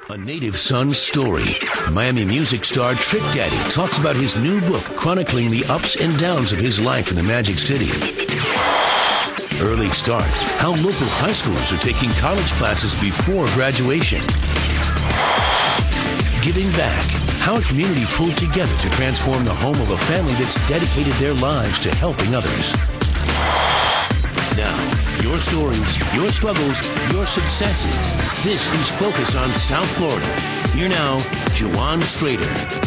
A native son's story. Miami music star Trick Daddy talks about his new book chronicling the ups and downs of his life in the Magic City. Early start. How local high schoolers are taking college classes before graduation. Giving back. How a community pulled together to transform the home of a family that's dedicated their lives to helping others. Now, your stories, your struggles, your successes. This is Focus on South Florida. Here now, Juwan Strader.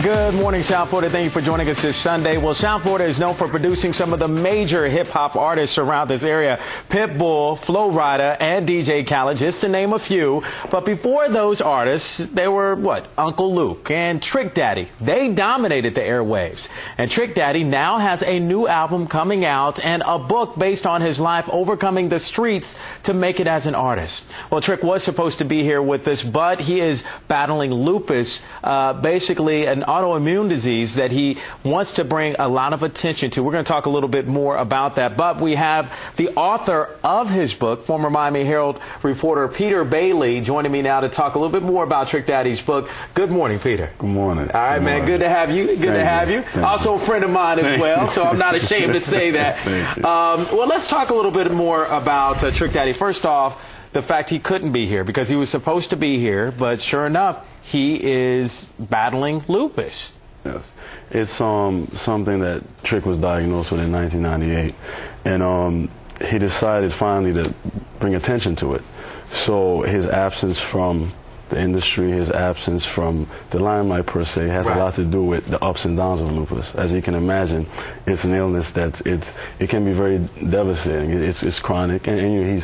Good morning, South Florida. Thank you for joining us this Sunday. Well, South Florida is known for producing some of the major hip-hop artists around this area. Pitbull, Flo Rida, and DJ Khaled, just to name a few. But before those artists, they were, Uncle Luke and Trick Daddy. They dominated the airwaves. And Trick Daddy now has a new album coming out and a book based on his life overcoming the streets to make it as an artist. Well, Trick was supposed to be here with us, but he is battling lupus, basically an autoimmune disease that he wants to bring a lot of attention to. We're going to talk a little bit more about that. But we have the author of his book, former Miami Herald reporter Peter Bailey, joining me now to talk a little bit more about Trick Daddy's book. Good morning, Peter. Good morning. All right, man. Good to have you. Good to have you. Also a friend of mine as well, so I'm not ashamed to say that. Well, let's talk a little bit more about Trick Daddy. First off, the fact he couldn't be here because he was supposed to be here, but sure enough, he is battling lupus. Yes. It's something that Trick was diagnosed with in 1998, and he decided finally to bring attention to it. So his absence from the industry, his absence from the limelight per se, has a lot to do with the ups and downs of lupus. As you can imagine, it's an illness that it can be very devastating. It's chronic, and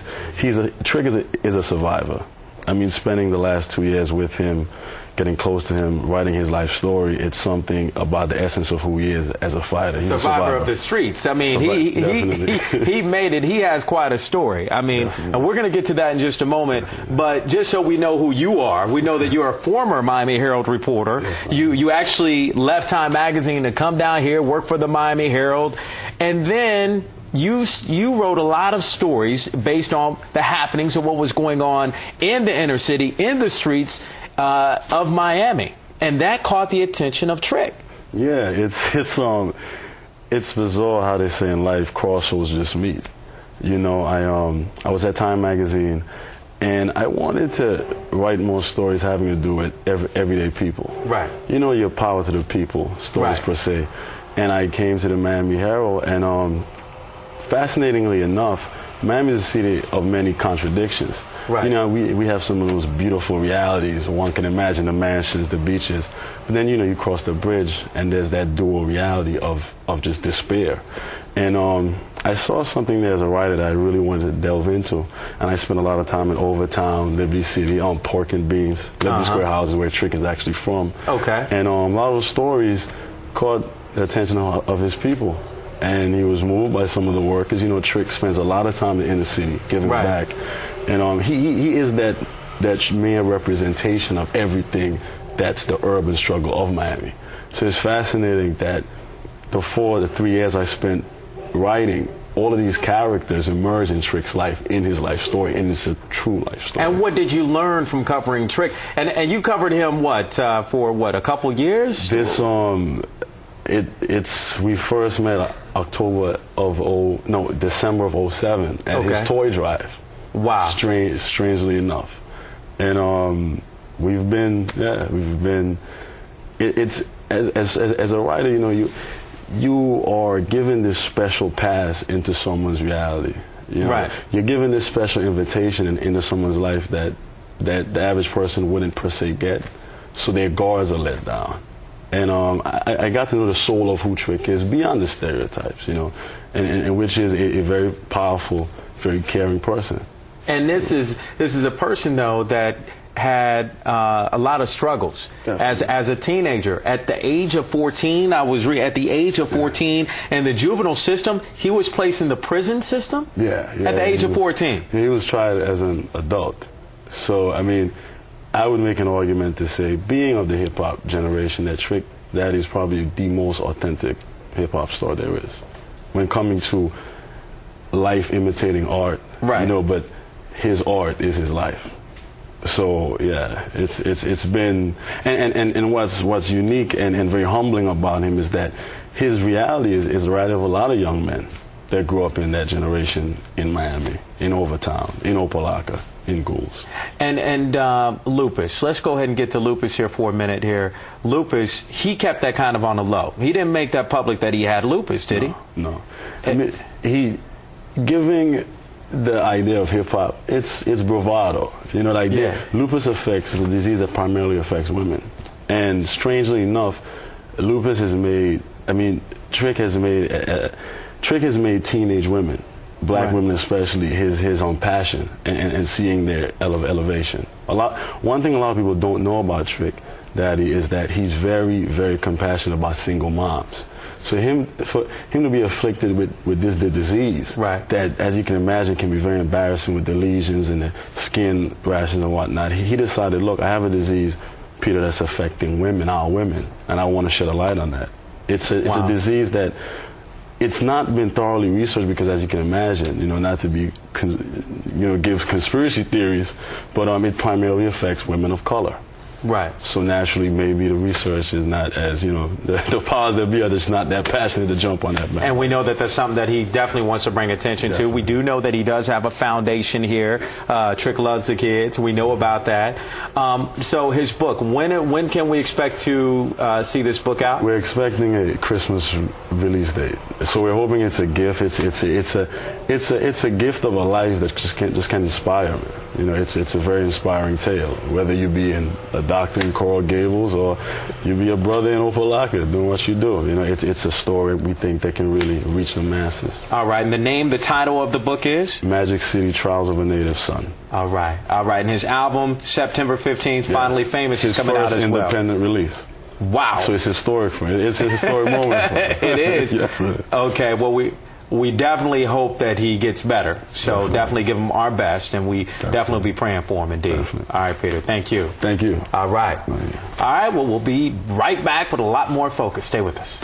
Trick is a survivor. I mean, spending the last 2 years with him, getting close to him, writing his life story, it's something about the essence of who he is as a fighter. He's survivor of the streets. I mean, he made it. He has quite a story. I mean, and we're going to get to that in just a moment. But just so we know who you are, we know that you're a former Miami Herald reporter. You actually left Time Magazine to come down here, work for the Miami Herald, and then you wrote a lot of stories based on the happenings of what was going on in the inner city, in the streets of Miami, and that caught the attention of Trick. Yeah, it's bizarre how they say in life crossroads just meet. You know, I was at Time Magazine, and I wanted to write more stories having to do with everyday people. Right. You know, your power to the people stories per se. And I came to the Miami Herald, and fascinatingly enough, Miami is a city of many contradictions. Right. You know, we have some of those beautiful realities. One can imagine the mansions, the beaches. But then, you cross the bridge, and there's that dual reality of just despair. And I saw something there as a writer that I really wanted to delve into. And I spent a lot of time in Overtown, Liberty City, on Pork and Beans, Liberty Square houses, where Trick is actually from. Okay. And a lot of those stories caught the attention of his people. And he was moved by some of the work, because, Trick spends a lot of time in the city giving back. And he is that mere representation of everything that's the urban struggle of Miami. So it's fascinating that the 3 years I spent writing, all of these characters emerge in Trick's life, in his life story, and it's a true life story. And what did you learn from covering Trick? And you covered him, for a couple years? This, we first met December of 07 at his toy drive. Wow. Strangely enough. And it's as a writer, you are given this special pass into someone's reality. You're given this special invitation into someone's life that the average person wouldn't per se get, so their guards are let down. And I got to know the soul of who Trick is beyond the stereotypes, and which is a very powerful, very caring person. And this is a person, though, that had a lot of struggles as a teenager. At the age of 14, at the age of 14, in the juvenile system, he was placed in the prison system. Yeah. At the age of 14, he was tried as an adult. So I mean, I would make an argument to say, being of the hip hop generation, that Trick Daddy is probably the most authentic hip hop star there is. When coming to life imitating art, right? But his art is his life. So yeah, it's been, and what's unique and very humbling about him is that his reality is the reality of a lot of young men that grew up in that generation in Miami, in Overtown, in Opelika, in Goulds. And Lupus, let's go ahead and get to Lupus here for a minute here. Lupus, he kept that kind of on the low. He didn't make that public that he had lupus, did he? No. I mean, he giving the idea of hip-hop, it's bravado. You know, like lupus affects, is a disease that primarily affects women. And strangely enough, lupus has made, I mean, Trick has made teenage women, black women especially, his own passion and seeing their elevation. One thing a lot of people don't know about Trick Daddy is that he's very, very compassionate about single moms. So for him to be afflicted with this disease, that, as you can imagine, can be very embarrassing with the lesions and the skin rashes and whatnot, he decided, look, I have a disease, Peter, that's affecting women, our women, and I want to shed a light on that. It's a disease that it's not been thoroughly researched because, as you can imagine, you know, not to be, give conspiracy theories, but it primarily affects women of color. Right. So naturally, maybe the research is not as, the powers that be are just not that passionate to jump on that back. And we know that that's something that he definitely wants to bring attention to. We do know that he does have a foundation here. Trick loves the kids. We know about that. So his book, when can we expect to see this book out? We're expecting a Christmas release date. So we're hoping it's a gift. It's a gift of a life that just can inspire me. You know, it's a very inspiring tale. Whether you be a doctor in Coral Gables or you be a brother in Opelika doing what you do, it's a story we think that can really reach the masses. All right, and the title of the book is? Magic City: Trials of a Native Son. All right. And his album, September 15th, Finally Famous, is coming out as well. His first independent release. Wow. So it's historic for him. It's a historic moment for him. It is? Yes, sir. Okay, well, we definitely hope that he gets better. So definitely give him our best, and we definitely be praying for him indeed. Definitely. All right, Peter, thank you. Thank you. All right. All right, well, we'll be right back with a lot more focus. Stay with us.